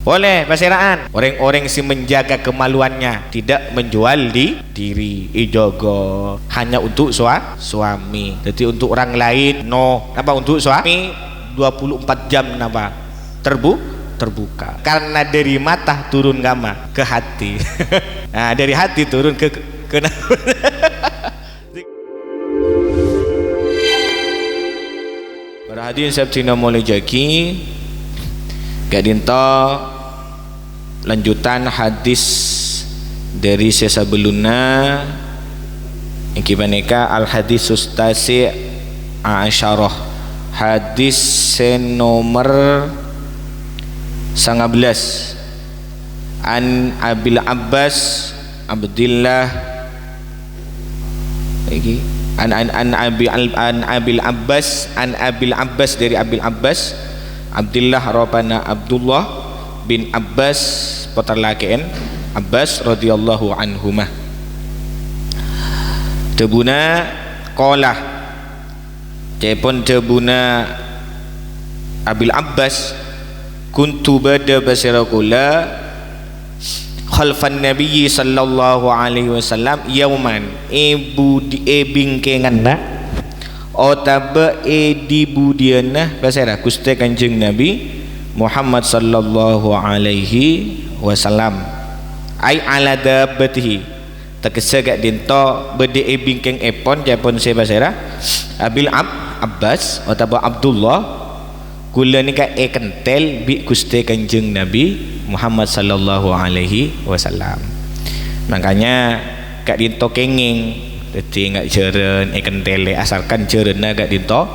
Boleh pasiraan. Orang-orang si menjaga kemaluannya, tidak menjual diri, ijogo hanya untuk suami. Jadi untuk orang lain no. Apa untuk suami 24 jam napa? Terbuka. Karena dari mata turun gama ke hati. Nah, dari hati turun ke Para hadirin sabtina mulai jaki gak dinto lanjutan hadis dari sesabeluna yang kibaneka al hadis sustasi asyarah hadis nomor 19 an Abil Abbas Abdillah lagi an Abil Abbas dari Abil Abbas Abdillah robana Abdullah bin Abbas potarlaken Abbas radhiyallahu anhumah tebuna qala cepon tebuna Abil Abbas kuntu bada basirakula khalfan nabiyyi sallallahu alaihi wasallam yauman bingkenganna otaba dibudiana basara Gusti Kanjeng Nabi Muhammad sallallahu alaihi wasallam ai ala dabbatihi tegese gak dinto bede bingkeng epon japon se basara Abil Abbas otaba Abdullah kula nika kentel bi Gusti Kanjeng Nabi Muhammad sallallahu alaihi wasallam. Makanya gak dinto kenging jadi nggak jeren kentele asalkan jerenna gak dinto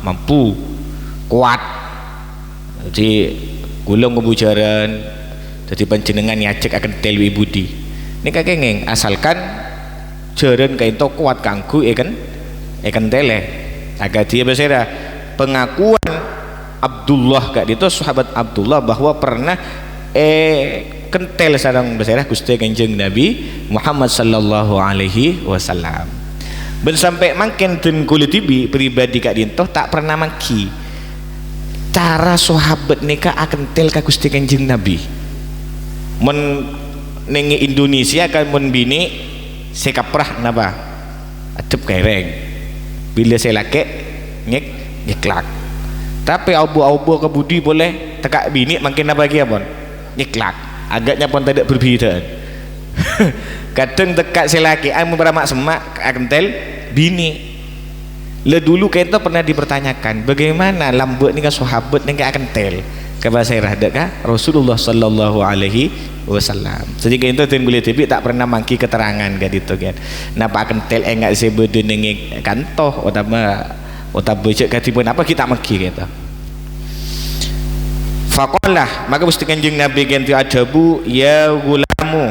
mampu kuat. Jadi gulung ngebu jeren jadi panjenengan nyacek akan telwi budi ini kenging asalkan jeren kayak itu kuat kanggu kentele agak dia bersera pengakuan Abdullah gak itu sahabat Abdullah bahwa pernah kentel sarang bersera Gusti Kanjeng Nabi Muhammad sallallahu alaihi wasallam ben sampai makin den kulit tibi pribadi kak dintoh tak pernah mangki cara sahabat nikah akan tel ka Gusti Kanjeng Nabi men nengi Indonesia kan men bini sekaprah napa adep kereng bila saya laki ngeklak tapi abu-abu ke budi boleh tekak bini makin apa lagi apa ngeklak agaknya pun tidak berbeda kadang tekak selaki anu beramak semak akan tel bini le dulu kita pernah dipertanyakan bagaimana lambut ni kan sahabat ni akan tel ke bahasa rahdat kah Rasulullah sallallahu alaihi wasallam jadi kita tin boleh tapi tak pernah mangki keterangan kan itu kan napa akan tel enggak sebede nengi kantoh utama becek katipun apa kita mangki kita faqalah maka Gusti Kanjeng Nabi ganti ajabu ya gulamu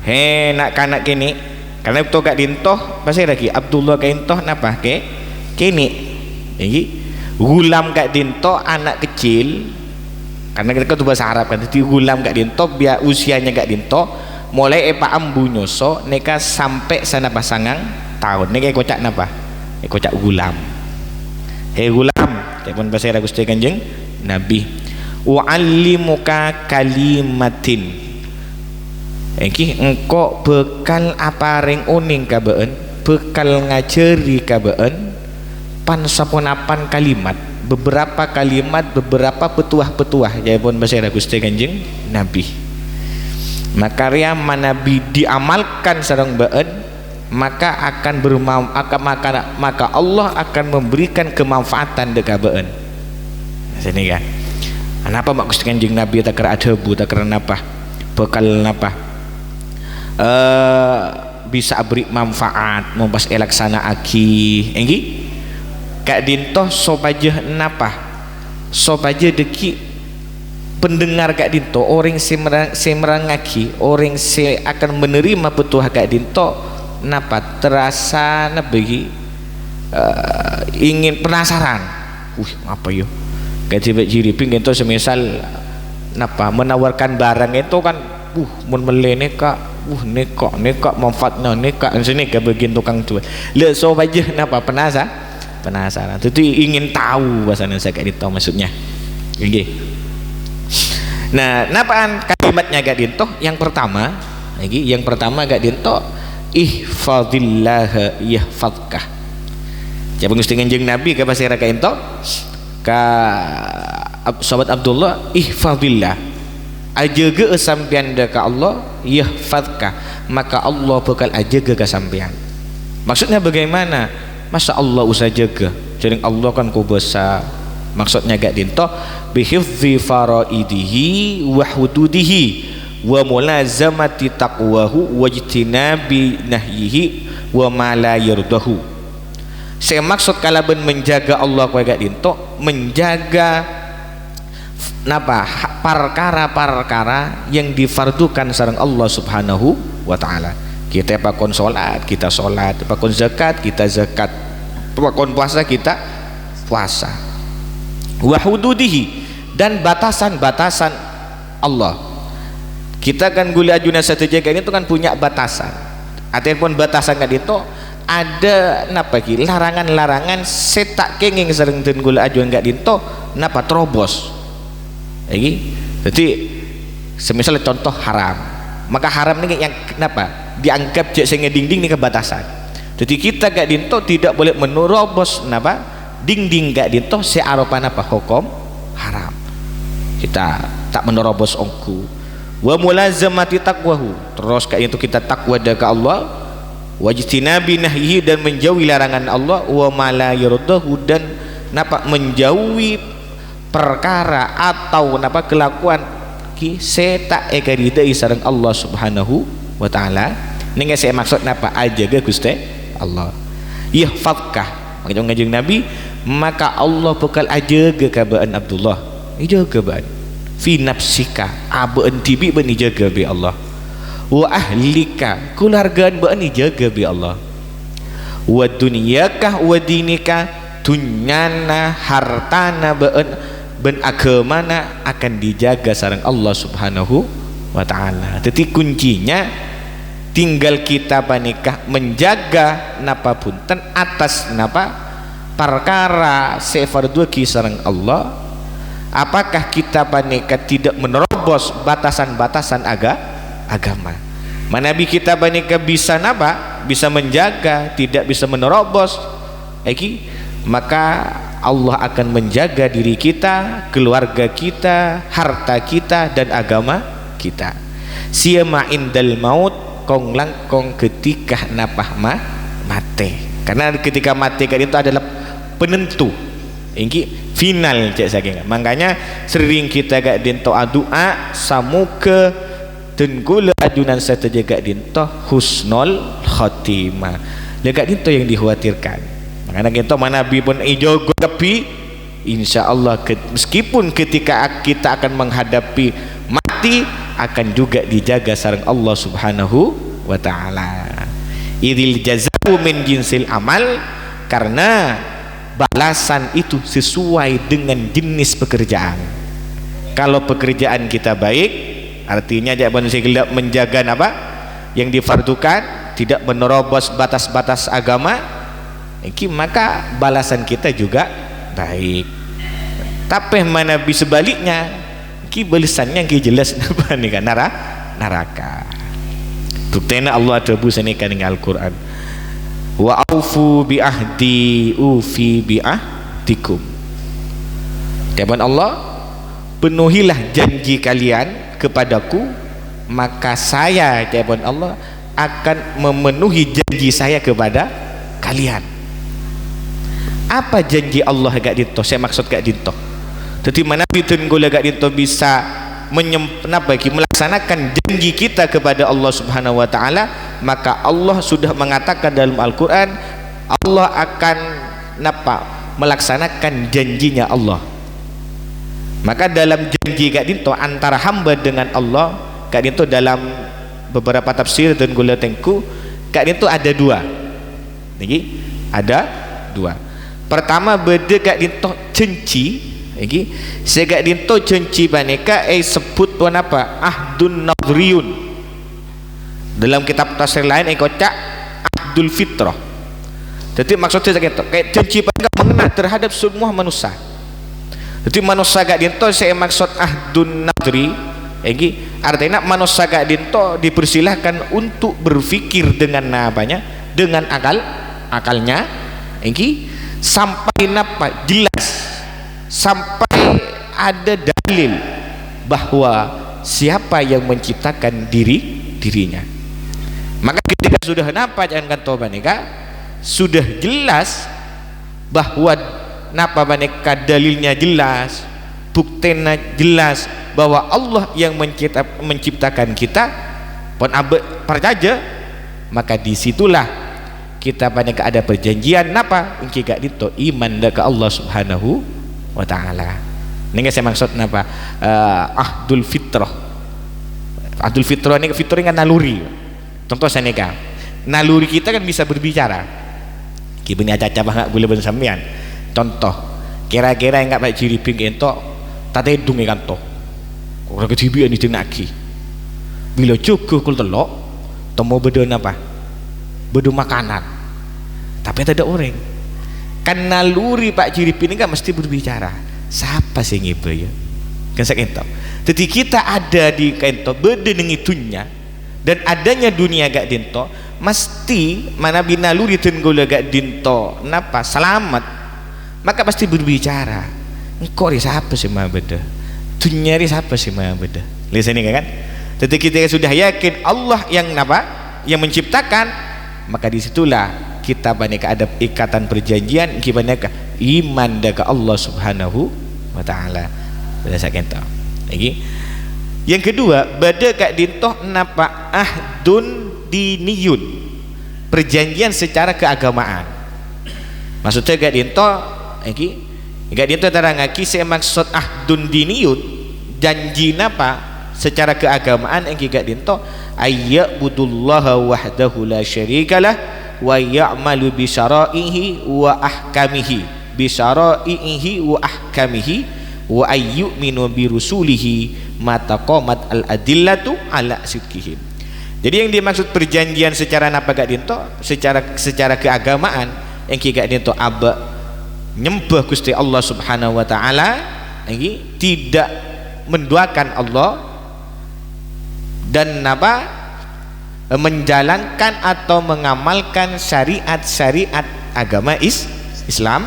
he nak kanak kini karena itu gak dintoh pasal lagi Abdullah gak dintoh napa ke kini ini gulam gak dintoh anak kecil karena kita tuh bahasa Arab kan jadi gulam gak dintoh biar usianya gak dintoh mulai ambu nyoso neka sampai sana pasangan tahun neka kocak napa kocak gulam gulam telepon pasal Gusti Kanjeng Nabi wa'allimuka kalimatin engkau bekal aparing uning kabeen bekal ngajari kabeen pan sapunapan kalimat beberapa kalimat beberapa petuah-petuah jaipun bahasa Gusti Kanjeng Nabi makarya manabi diamalkan sareng been maka akan maka Allah akan memberikan kemanfaatan dekat been sini kan kenapa mak Gusti Kanjeng Nabi tak kira adabu tak kira napa bekal napa bisa beri manfaat mempas elaksana aki enggi kak dintoh sopaje napa sopaje deki pendengar kak dintoh orang semerangaki orang se akan menerima petuah kak dintoh napa terasa nabi ingin penasaran apa yo gaji bajiri ping itu semisal napa menawarkan barang itu kan mun mele neka neka manfaatnya neka sini ke bagian tukang jual le so aja napa penasaran itu ingin tahu bahasa saya kayak itu maksudnya okay. Nah, napaan kalimatnya gak dintoh? Yang pertama, gak dintoh ihfadillah yahfadkah. Jadi Gusti Kanjeng Nabi ka pasira ka ento ka sahabat Abdullah, ihfadillah, ajaga sampean ka Allah, yahfadkah, maka Allah bakal ajaga ka sampean. Maksudnya bagaimana? Masa Allah usah jaga? Jadi Allah kan kuasa. Maksudnya gak dintoh bihifzi faraidihi wa hududihi wa mulazamati taqwahu wa ijtinabi nahyihi wa ma la yardahu. Saya maksud kalaban menjaga Allah kau gak dintoh, menjaga napa perkara-perkara yang difardukan sareng Allah Subhanahu wa taala. Kita pakon salat, kita salat, pakon zakat, kita zakat, pakon puasa, kita puasa. Wa hududihi, dan batasan-batasan Allah. Kita kan gula ajuna satu jaga ini tuh kan punya batasan. Ataupun batasan kan itu ada napa ki larangan-larangan setak kenging sering den gula ajun gak dinto napa terobos. Lagi. Jadi semisal contoh haram. Maka haram ini yang napa dianggap cek sing dinding ini kebatasan. Jadi kita gak dinto tidak boleh menerobos napa dinding gak dinto searopan apa hukum haram. Kita tak menerobos ongku. Wa mulazamati taqwahu, terus kayak itu kita takwa dekat Allah, wajtinabi nahyihi, dan menjauhi larangan Allah, wa ma la yardahu, dan napa menjauhi perkara atau napa kelakuan ki seta ekaridai sareng Allah Subhanahu wa taala. Ning saya maksud napa ajaga Gusti Allah. Yahfadkah, makanya ngajeng Nabi, maka Allah bakal ajaga kabaan Abdullah, ijaga baan fi nafsika, abaan tibi ban ijaga bi Allah, wa ahlika, keluargaan baan ijaga bi Allah, wa dunyaka wa dinika, dunyana hartana baan ben agamana akan dijaga sareng Allah Subhanahu wa taala. Jadi kuncinya tinggal kita panikah menjaga napa punten atas napa perkara sefardu ki sareng Allah. Apakah kita panika tidak menerobos batasan-batasan agama? Manabi kita panika bisa napa? Bisa menjaga, tidak bisa menerobos. Maka Allah akan menjaga diri kita, keluarga kita, harta kita, dan agama kita. Siama indal maut, kong langkong ketika napah mate. Karena ketika mati kan itu adalah penentu. Ini final cek saking. Makanya sering kita gak dinto doa samuke dan gula ajunan saya terjaga dinto husnul khotimah. Jaga dinto yang dikhawatirkan. Makanya kita manabi pun ijo tapi insya Allah meskipun ketika kita akan menghadapi mati akan juga dijaga sareng Allah Subhanahu wa taala. Idil jazau min jinsil amal, karena balasan itu sesuai dengan jenis pekerjaan. Kalau pekerjaan kita baik, artinya dia manusia gelap menjaga apa yang difardukan, tidak menerobos batas-batas agama, maka balasan kita juga baik. Tapi mana bisa sebaliknya, balasannya jelas apa nih kan neraka. Buktena Allah terbus ini kan dengan Al-Quran. Wa aufu bi ahdi ufi bi ahdikum. Firman Allah, penuhilah janji kalian kepadaku, maka saya, firman Allah, akan memenuhi janji saya kepada kalian. Apa janji Allah gak dinto? Saya maksud gak dinto. Jadi mana bitun gula gak dinto bisa melaksanakan janji kita kepada Allah Subhanahu wa taala, maka Allah sudah mengatakan dalam Al-Qur'an, Allah akan melaksanakan janjinya Allah. Maka dalam janji gak dinto antara hamba dengan Allah, gak dinto dalam beberapa tafsir dan gula tengku, gak dinto ada dua. Niki ada dua. Pertama beda gak dinto cenci. Segak dinto cenci paneka sebut pun apa? Ahdun nadhriyun. Dalam kitab tafsir lain kocak ahdul fitrah. Jadi maksudnya gitu, kayak cenci paneka mengenai terhadap semua manusia. Jadi manusia gak dinto saya maksud ahdun nadri iki artinya manusia gak dinto dipersilahkan untuk berpikir dengan apanya, dengan akalnya iki sampai napa jelas, sampai ada dalil bahwa siapa yang menciptakan dirinya. Maka ketika sudah napa jangan kata banika sudah jelas bahwa napa banika dalilnya jelas, buktinya jelas bahwa Allah yang menciptakan kita pun percaya, maka disitulah kita banika ada perjanjian napa engki gak dito iman ke Allah Subhanahu wa taala. Ini saya maksud napa ahdul fitrah. Ahdul fitrah ini fitrah kan naluri. Contoh saya nikah, naluri kita kan bisa berbicara. Kibeni aca-aca banget boleh bersambian. Contoh, kira-kira yang nggak baik ciri pink itu, tadi dung ikan to. Orang kecibian ini naki. Bila cukup kul telok, tomo bedon apa? Bedon makanan. Tapi tidak orang. Kan naluri Pak ciri pink ini kan mesti berbicara. Siapa sih ngibe ya? Kan saya kento. Jadi kita ada di kento bedon itunya. Dan adanya dunia gak dinto mesti mana binaluri tenggula gak dinto napa selamat, maka pasti berbicara engkau ri siapa sih mah beda dunia ri siapa sih mah beda lihat ini kan. Jadi kita sudah yakin Allah yang napa yang menciptakan, maka disitulah kita banyak ada ikatan perjanjian kita banyak iman ke Allah Subhanahu wa taala. Berdasarkan tahu lagi. Yang kedua, bada kak dintoh napa ahdun diniyun, perjanjian secara keagamaan. Maksudnya kak dintoh iki kak dintoh tarangaki saya maksud ahdun diniyun, janji napa secara keagamaan yang kak dintoh ayya'budullaha wahdahu la syarikalah wa ya'malu bi syara'ihi wa ahkamihi bi syara'ihi wa ahkamihi wa ayyuminu bi rusulihi mataqamat al-adillatu ala sidqihim. Jadi yang dimaksud perjanjian secara napa gak dinto secara keagamaan yang gak dinto aba nyembah Gusti Allah Subhanahu wa taala iki tidak menduakan Allah dan napa menjalankan atau mengamalkan syariat-syariat agama Islam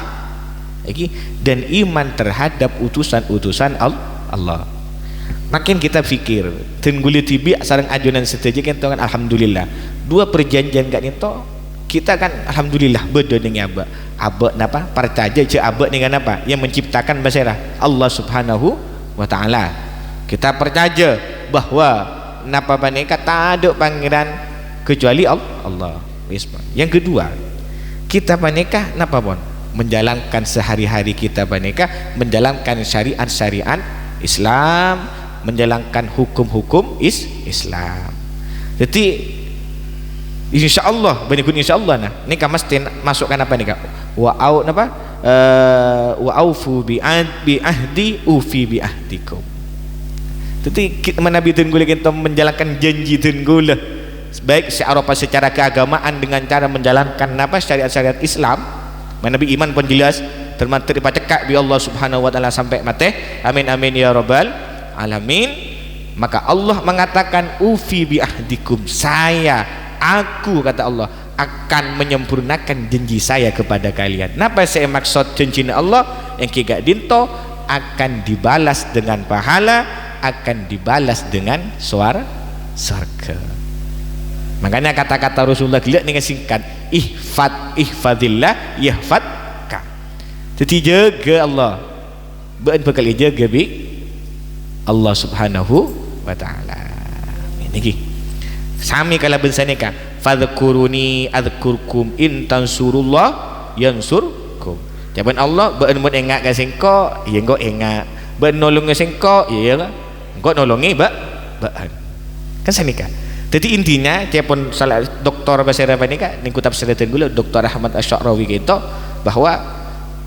iki dan iman terhadap utusan-utusan Allah. Makin kita fikir tengguli tibi sarang ajunan setuju kan alhamdulillah dua perjanjian gak nito kita kan alhamdulillah beda dengan aba napa percaya je aba dengan apa yang menciptakan basirah Allah Subhanahu wa taala. Kita percaya bahwa napa baneka tak ada pangeran kecuali Allah. Yang kedua, kita baneka napa bon menjalankan sehari-hari kita baneka menjalankan syariat-syariat Islam, menjalankan hukum-hukum Islam. Jadi insyaallah benikun insyaallah nah ini kan mesti masukkan apa nih kak wa au apa wa aufu bi ahdi ufi bi ahdikum. Jadi kita menabi tenggula kita menjalankan janji tenggula baik secara keagamaan dengan cara menjalankan apa syariat-syariat Islam. Menabi iman pun jelas termasuk dipacekak bi Allah Subhanahu wa taala sampai mati. Amin amin ya rabbal alamin. Maka Allah mengatakan ufi bi ahdikum, aku kata Allah akan menyempurnakan janji saya kepada kalian. Napa saya maksud janji Allah yang kiga dinto akan dibalas dengan pahala, akan dibalas dengan surga. Makanya kata-kata Rasulullah lihat dengan singkat ihfadillah yahfadka. Jadi jaga Allah ben bakal jaga bi Allah Subhanahu wa taala. Ini sami kala bensaneka fadhkuruni adzkurkum in tansurullah yansurkum. Jaban Allah ben mun engak ka sengko ya engko engak ben nolong sengko ya engko nolongi baan kan sanika. Jadi intinya cepon salah doktor bahasa Arab ini kan ning kitab Siratul Gula Dr. Ahmad Asy-Sya'rawi gitu bahwa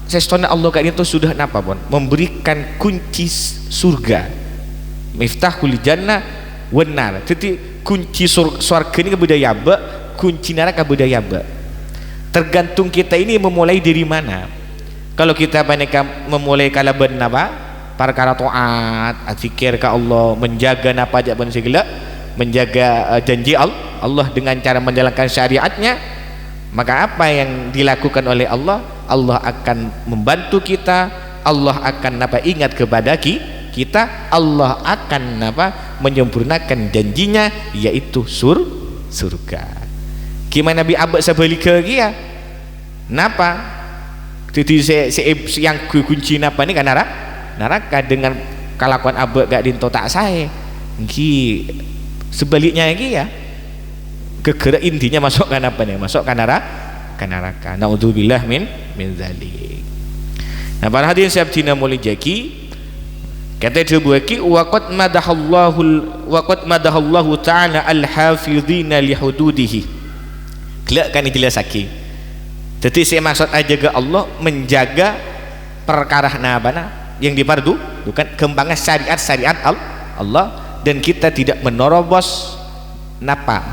sesona Allah kan itu sudah napa pun memberikan kunci surga miftahul jannah benar. Jadi kunci surga ini budaya ba, kunci neraka budaya ba. Tergantung kita ini memulai dari mana. kalau kita banyak memulai kala apa perkara taat zikir ke Allah, menjaga napa aja pun segala, menjaga janji Allah dengan cara menjalankan syariatnya, maka apa yang dilakukan oleh Allah, Allah akan membantu kita, Allah akan ingat kepada kita, Allah akan menyempurnakan janjinya, yaitu surga. Gimana Nabi abad sebalika dia napa jadi yang kunci napa ni kan neraka dengan kelakuan abad gak dinto tak saya ki sebaliknya lagi ya kegerak intinya masuk kan apa nih, masuk kan neraka. Naudzubillah min zalik. Nah para hadirin sabtina mulai jaki kata dia buaki waqad madahallahu ta'ala al-hafidhina li hududihi. Kelak kan jelas lagi. Jadi saya maksud aja ke Allah menjaga perkara nabana yang dipardu bukan kembangan syariat Allah, dan kita tidak menerobos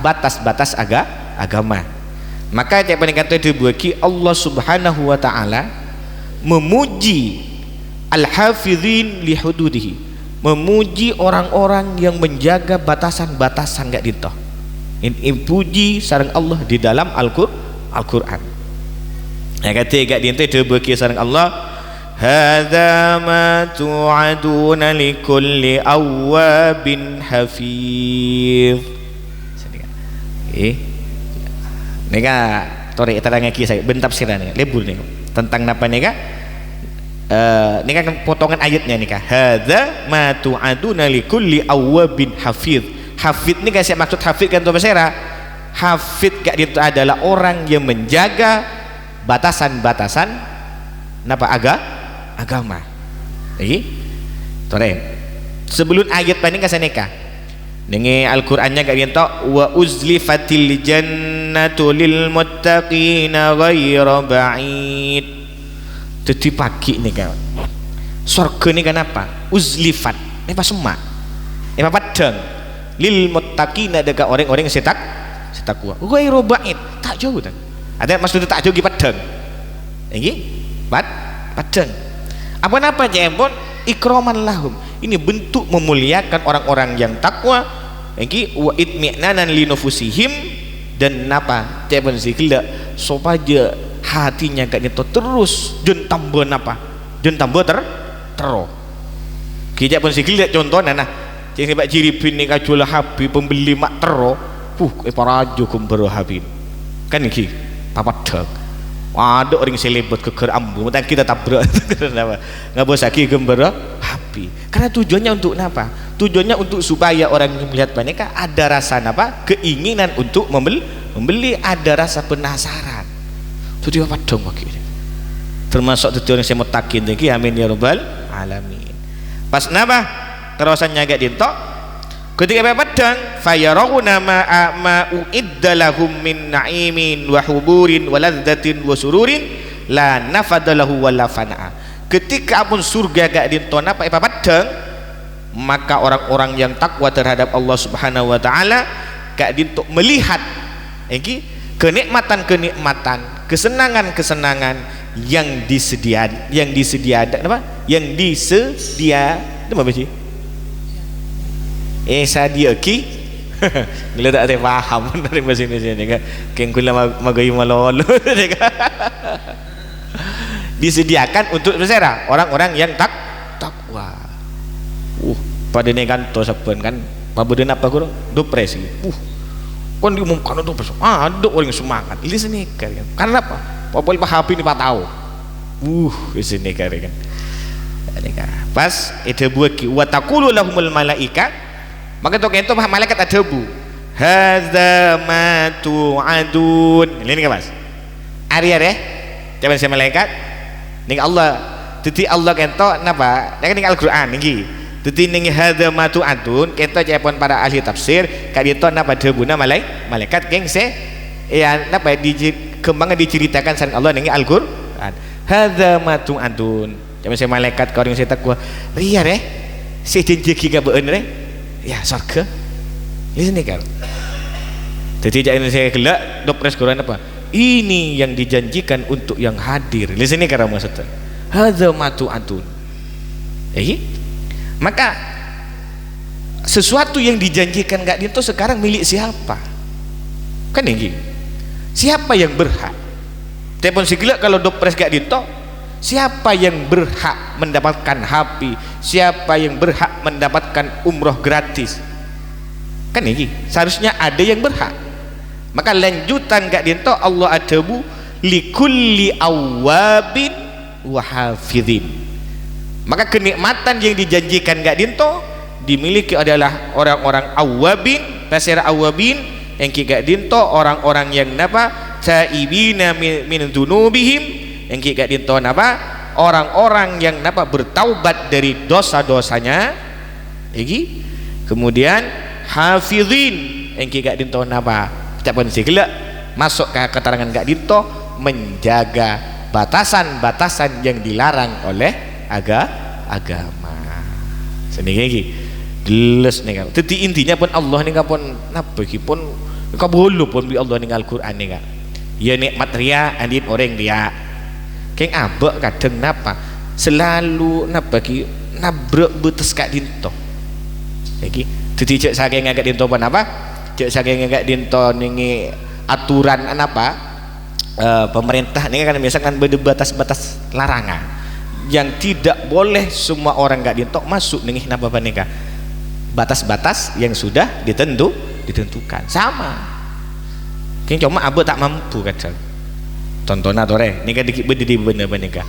batas-batas agama. Maka yang paling kata dia buaki Allah subhanahu wa ta'ala memuji al-hafidhin li hududihi, memuji orang-orang yang menjaga batasan-batasan gak ditoh. Ini puji sareng Allah di dalam Al-Quran. Ya kata gak dinto dia berkir sareng Allah, hadza ma tu'aduna likulli awwabin hafiz. Ni ka torek terang lagi saya bentar siran ni lebur ni tentang napa ni ka ni kan potongan ayatnya ni ka hadza ma tu'aduna likulli awwabin hafiz. Hafiz ni kan saya maksud hafiz kan tu bahasa hafiz gak itu adalah orang yang menjaga batasan-batasan napa agama. Lagi torek sebelum ayat paning ka saneka dengan Al-Qurannya gak dinto wa uzlifatil jannatu lil muttaqina ghaira ba'id. Jadi pagi ni kan surga ni kenapa uzlifat ni pas semak ni apa padang lil muttaqina dekat orang-orang yang setakwa ghaira ba'id tak jauh tak ada maksudnya tak jauh padang lagi padang apa-apa jempol ikraman lahum, ini bentuk memuliakan orang-orang yang takwa lagi wa itmi'nanan li nufusihim, dan napa jempol sikila supaya hatinya gak nyeto terus jen tambah napa jen tambah terus kijak pun sikila contohnya nah cik sebab jiripin ni kajual habis pembeli mak terus parajo kumbero habis kan iki papadang ada orang selebet keker ambu mentang kita tabrak nggak boleh lagi gembira happy karena tujuannya untuk apa? Tujuannya untuk supaya orang yang melihat banyak ada rasa apa? Keinginan untuk membeli, ada rasa penasaran. Itu dia padang bagi termasuk tujuan yang saya mau takin lagi, amin ya rabbal alamin. Pas napa terusannya agak dintok ketika padang fayarawna ma uidda lahum min na'imin wa huburin wa ladzatin wa sururin la nafadalahu wa la fana'a. Ketika pun surga gak dinton apa padang, maka orang-orang yang takwa terhadap Allah Subhanahu wa taala gak dintok melihat kenikmatan-kenikmatan, kesenangan-kesenangan yang disedia apa sih sadia ki bila tak ada faham dari bahasa Indonesia ni kan keng kula magayu malolo disediakan untuk bersera orang-orang yang takwa. Pada ni kan to saben kan pabuden apa kurang depresi. Kon diumumkan untuk besok ada orang semangat ini sini kan karena apa popol pahapi ni patau di sini kan pas itu buat ki wa taqulu lahumul malaika, maka to kento malaikat ada bu hadza ma tu'adun ini kan mas ari-ari jaman saya malaikat ning Allah jadi Allah kento napa ning Al-Qur'an niki jadi ning hadza ma tu'adun kento japon para ahli tafsir kadito napa debuna malaikat geng se ya napa kembangan diceritakan sang Allah ning Al-Qur'an hadza ma tu'adun jaman saya malaikat kau yang saya takwa ria si janji ka beun ya surga ini sini kan jadi jangan saya gelak dopres Quran apa ini yang dijanjikan untuk yang hadir di sini kan maksudnya hadza ma tu'adun. Maka sesuatu yang dijanjikan gak dinto sekarang milik siapa? Kan ini siapa yang berhak? Telepon segala kalau dopres gak dinto, siapa yang berhak mendapatkan HP? Siapa yang berhak mendapatkan umroh gratis? Kan ini seharusnya ada yang berhak. Maka lanjutan gak dinto Allah adabu likulli awabin wa hafidhin. Maka kenikmatan yang dijanjikan gak dinto dimiliki adalah orang-orang awabin, pasir awabin yang gak dinto orang-orang yang napa taibina min dzunubihim, yang gak dinto napa orang-orang yang napa bertaubat dari dosa-dosanya. Kemudian hafidhin yang gak dinto napa tak pun segala masuk ke keterangan gak dinto menjaga batasan-batasan yang dilarang oleh agama. Seniki jelas nih kan. Jadi intinya pun Allah nih pun napa pun kabulu pun bi Allah ning Al-Qur'an nih kan. Ya nikmat ria andin orang dia. Keng abek kadang napa selalu napa ki nabrek betes gak dinto. Iki jadi cek saking gak dinto apa napa? Cek saking gak dinto ningi aturan apa pemerintah ini kan biasa kan batas-batas larangan yang tidak boleh semua orang gak dintok masuk nih napa nikah, batas-batas yang sudah ditentukan sama kini cuma abu tak mampu kadang tonton atau ini kan dikit bedi bener nikah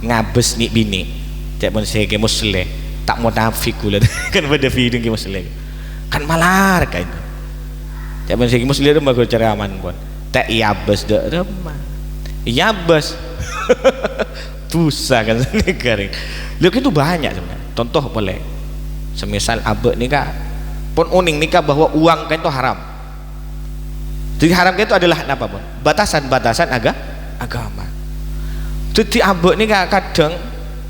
ngabes nih bini cek pun saya ke muslim tak mau nafik gula kan beda video ke muslim kan malar kan cek pun saya ke muslim itu bagus cara aman pun tak iabes dek remah iabes dosa kan negara lihat itu banyak sebenarnya. Contoh boleh semisal abek nikah pun uning nikah bahwa uang kan itu haram, jadi haram kan itu adalah apa pun batasan-batasan agama. Jadi abek nikah kadang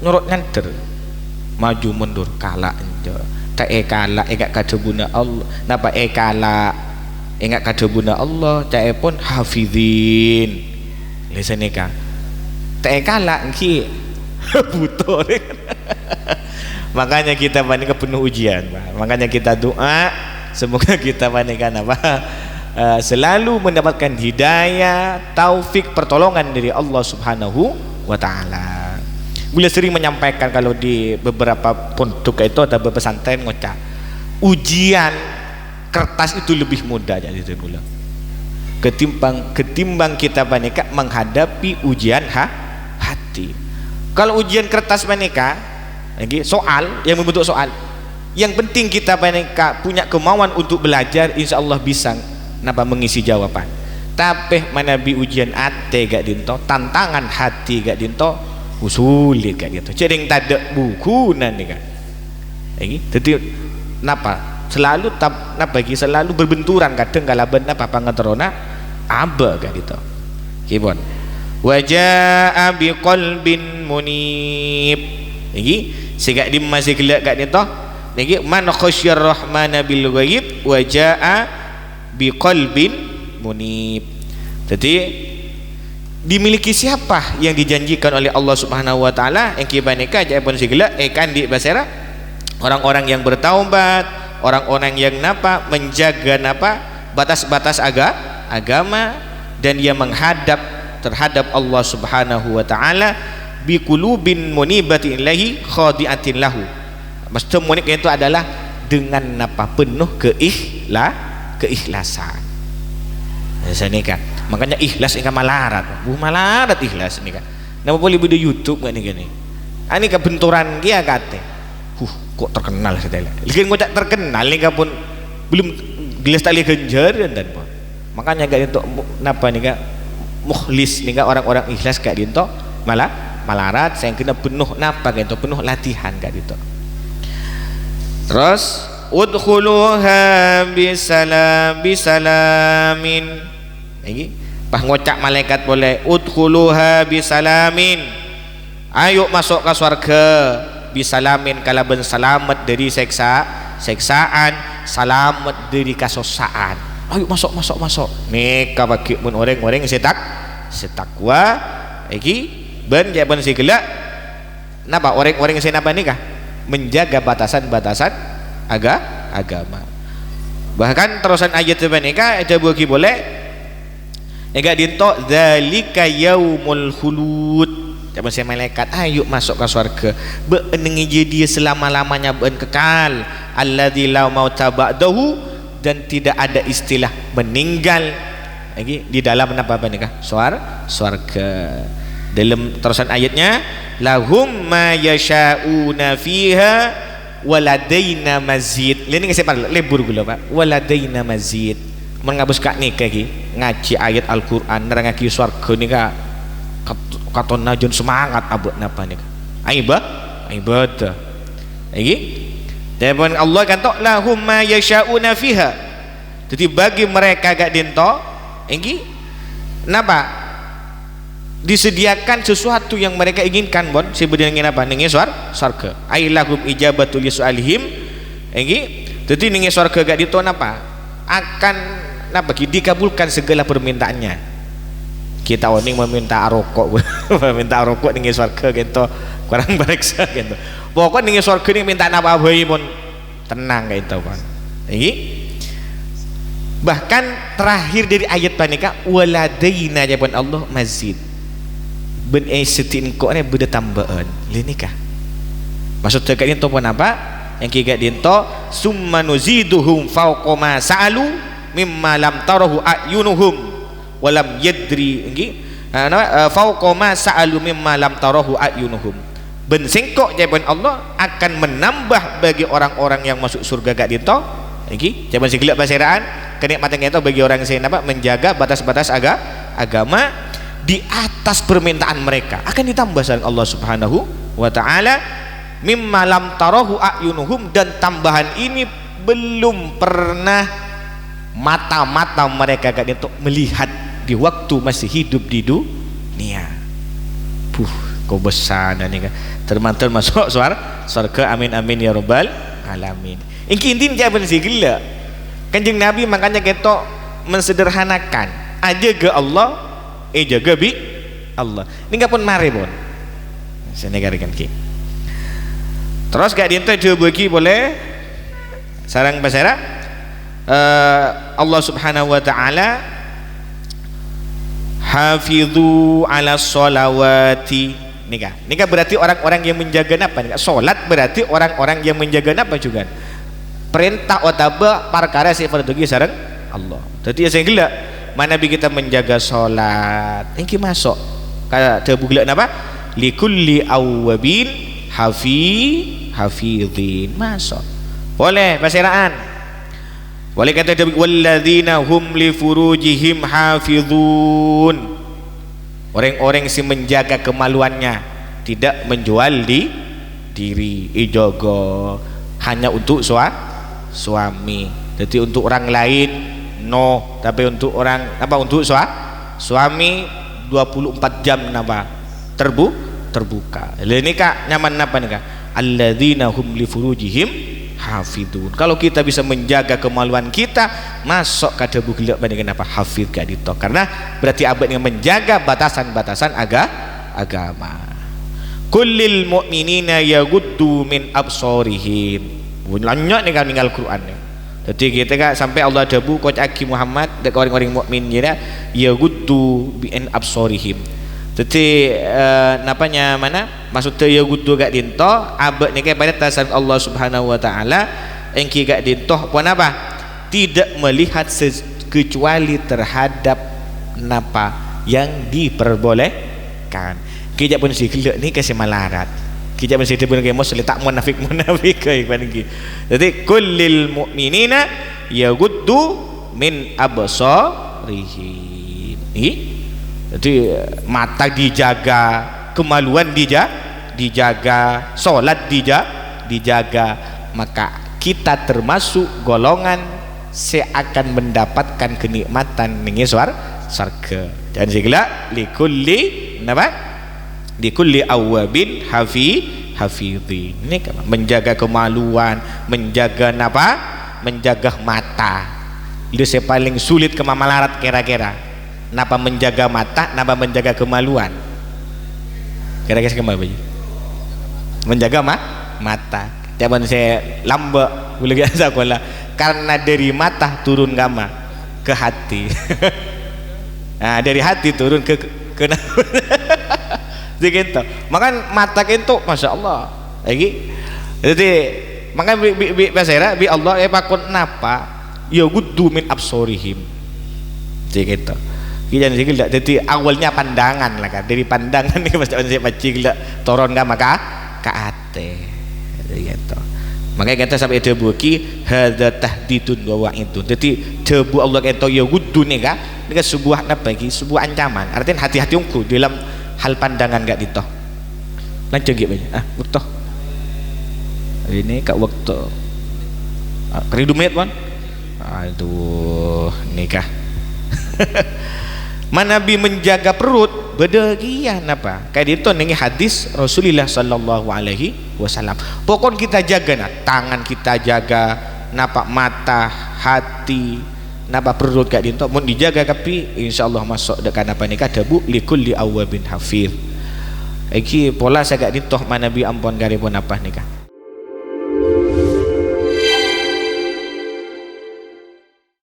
nurut nganter maju mundur kalah enjo tak kalah enggak kadebuna Allah napa kalah ingat kadebuna Allah tak pun hafidhin lesa nikah tak kalah ki butuh makanya kita panik penuh ujian, makanya kita doa semoga kita panikkan apa selalu mendapatkan hidayah, taufik, pertolongan dari Allah Subhanahu wa taala. Beliau sering menyampaikan kalau di beberapa pondok itu ada pesantren ngocak ujian kertas itu lebih mudah jadi beliau ketimbang kita panika menghadapi ujian hati. Kalau ujian kertas panika lagi soal yang membentuk soal yang penting kita panika punya kemauan untuk belajar, insya Allah bisa napa mengisi jawaban. Tapi manabi ujian ate gak dinto, tantangan hati gak dinto, sulit gak dinto. Cering tak buku nanti kan. Jadi napa selalu selalu berbenturan kadang kalaban napa pangaterona abe gak dinto. Kibon. Wajah biqalbin munib. Sigak di masih gelak gak dinto. Man khasyar rahmana bil ghaib wajaa biqalbin munib. Jadi dimiliki siapa yang dijanjikan oleh Allah Subhanahu wa taala yang kibanika jaipun sigela kan di basera orang-orang yang bertaubat, orang-orang yang napa menjaga napa batas-batas agama dan dia menghadap terhadap Allah Subhanahu wa taala biqulubin munibatin ilahi khadi'atin lahu. Maksud munib itu adalah dengan napa penuh keikhlasan. Ini kan makanya ikhlas ini kan malarat ikhlas ini kan nama boleh video YouTube kan ini ini kan benturan dia kata kok terkenal setelah lagi ngocak terkenal ini kan pun belum gelas tali genjar dan pun makanya gak untuk napa nih kan mukhlis nih kan orang-orang ikhlas gak dinto malarat saya kena penuh napa gitu penuh latihan gak dinto. Terus udkhuluha bisalamin ini pas ngocak malaikat boleh udkhuluha bisalamin ayo masuk ke surga bisalamin kalaban selamat dari seksaan selamat dari kasosaan ayo masuk nih kabaki pun orang setakwa iki ben jaban si gelak napa orang-orang yang napa nikah menjaga batasan-batasan agama. Bahkan terusan ayat nikah ada bagi boleh enggak dinto zalika yaumul khulud. Jangan saya malaikat ayo masuk ke surga benengi dia selama-lamanya ben kekal alladzi la mauta ba'dahu dan tidak ada istilah meninggal lagi di dalam apa nikah surga. Dalam terusan ayatnya lahum ma yasha'una fiha waladaina mazid. Ini saya parla lebur gula Pak. Waladaina mazid. Mengabus kak nikah lagi ngaji ayat Al-Qur'an nerangake surga nikah katon najun semangat abot napa nikah. Ibadah. Lagi dan Allah kata lahum ma yasha'una fiha. Jadi bagi mereka gak dinto lagi napa disediakan sesuatu yang mereka inginkan bon sebutnya ingin apa ningi surga ailahum ijabatul su'alihim enggi jadi ningi surga gak dito napa akan napa dikabulkan segala permintaannya. Kita oning meminta rokok meminta rokok ningi surga gitu kurang bareksa gitu pokok ningi surga ini minta apa bae pun tenang gitu kan enggi bahkan terakhir dari ayat panika waladaina jaban Allah mazid ben setin kok ni beda tambahan linikah maksudnya kat dinto pun apa yang kigat dinto summa nuziduhum fawqa ma sa'alu mimma lam tarahu ayunuhum walam yadri nggih fawqa ma sa'alu mimma lam tarahu ayunuhum ben singkok jaban Allah akan menambah bagi orang-orang yang masuk surga kat dinto nggih jaban segelak basiraan kenikmatan itu bagi orang yang apa menjaga batas-batas agama di atas permintaan mereka akan ditambah oleh Allah Subhanahu wa taala mimma lam tarahu ayunuhum dan tambahan ini belum pernah mata-mata mereka kan untuk melihat di waktu masih hidup di dunia. Kau besar nih kan termasuk surga amin amin ya rabbal alamin. Intin jaban si gila kanjeng Nabi makanya kita mensederhanakan aja ke Allah jaga bi Allah ini nggak pun mari pun saya negarakan ki terus gak dinto coba ki boleh sarang basara Allah Subhanahu wa taala hafidhu ala sholawati nikah berarti orang-orang yang menjaga apa nikah solat berarti orang-orang yang menjaga apa juga perintah otaba perkara sifat tugi sareng Allah jadi saya gila mana bi kita menjaga sholat ini masuk kayak terbugla napa likulli awwabin hafidhin masuk boleh pasiraan boleh kata walladzina hum li furujihim hafidhun orang-orang si menjaga kemaluannya tidak menjual di diri ijogo hanya untuk suami jadi untuk orang lain no tapi untuk orang apa untuk suami 24 jam napa terbuka ini kak nyaman apa nih kak alladzina hum li furujihim hafidun kalau kita bisa menjaga kemaluan kita masuk kata buku bandingkan apa hafid gak ditok karena berarti abad yang menjaga batasan-batasan agama kullil mu'minina yaghuddu min absarihim lanjut nih kan tinggal Quran nih jadi kita kan sampai Allah dabu coach Aki Muhammad dek orang-orang mukmin ya yaghuddu bin absarihim jadi napanya mana maksudnya yaghuddu gak dinto abad ni pada tasan Allah Subhanahu wa taala engki gak dinto pun apa tidak melihat kecuali terhadap napa yang diperbolehkan kijak pun si gelek ni kasih malarat kita mesti dibun ke muslim tak munafik kayak gini. Jadi kullil mu'minina yaghuddu min absarihim. Jadi mata dijaga, kemaluan dijaga, salat dijaga, maka kita termasuk golongan seakan mendapatkan kenikmatan ning surga. Dan segala likulli napa? Likulli awwabin hafidhin ini menjaga kemaluan menjaga apa menjaga mata itu saya paling sulit ke mamalarat kira-kira napa menjaga mata napa menjaga kemaluan kira-kira kemana menjaga mata. Jangan saya lambak boleh kita sekolah karena dari mata turun gama ke hati. Nah, dari hati turun ke gitu. Makan mata kentuk masya Allah lagi. Jadi makan pasera bi Allah pakon napa ya gudu min absorihim. Gitu. Jangan sih gila. Jadi awalnya pandangan lah kan. Dari pandangan nih pasti saya baca gila toron gama ke ate. Gitu. Makanya kita sampai debuki hadza tahdidun wa wa'idun. Jadi debu Allah kata ya gudu nih kan. Ini kan sebuah apa lagi? Sebuah ancaman. Artinya hati-hati ungku dalam hal pandangan gak ditoh. Lanjut gitu banyak. Betul. Ini kak waktu. Keridu menit pun. Aduh, nikah. Nabi menjaga perut berdegian apa? Kayak itu nih hadis Rasulullah sallallahu alaihi wasallam. Pokok kita jaga nah, tangan kita jaga, napa mata, hati, napa perut kayak itu mun dijaga tapi insyaallah masuk dekat apa nikah debu likulli awwabin hafiz. Iki pola saya gak ditoh Nabi ampun garipun apa nikah.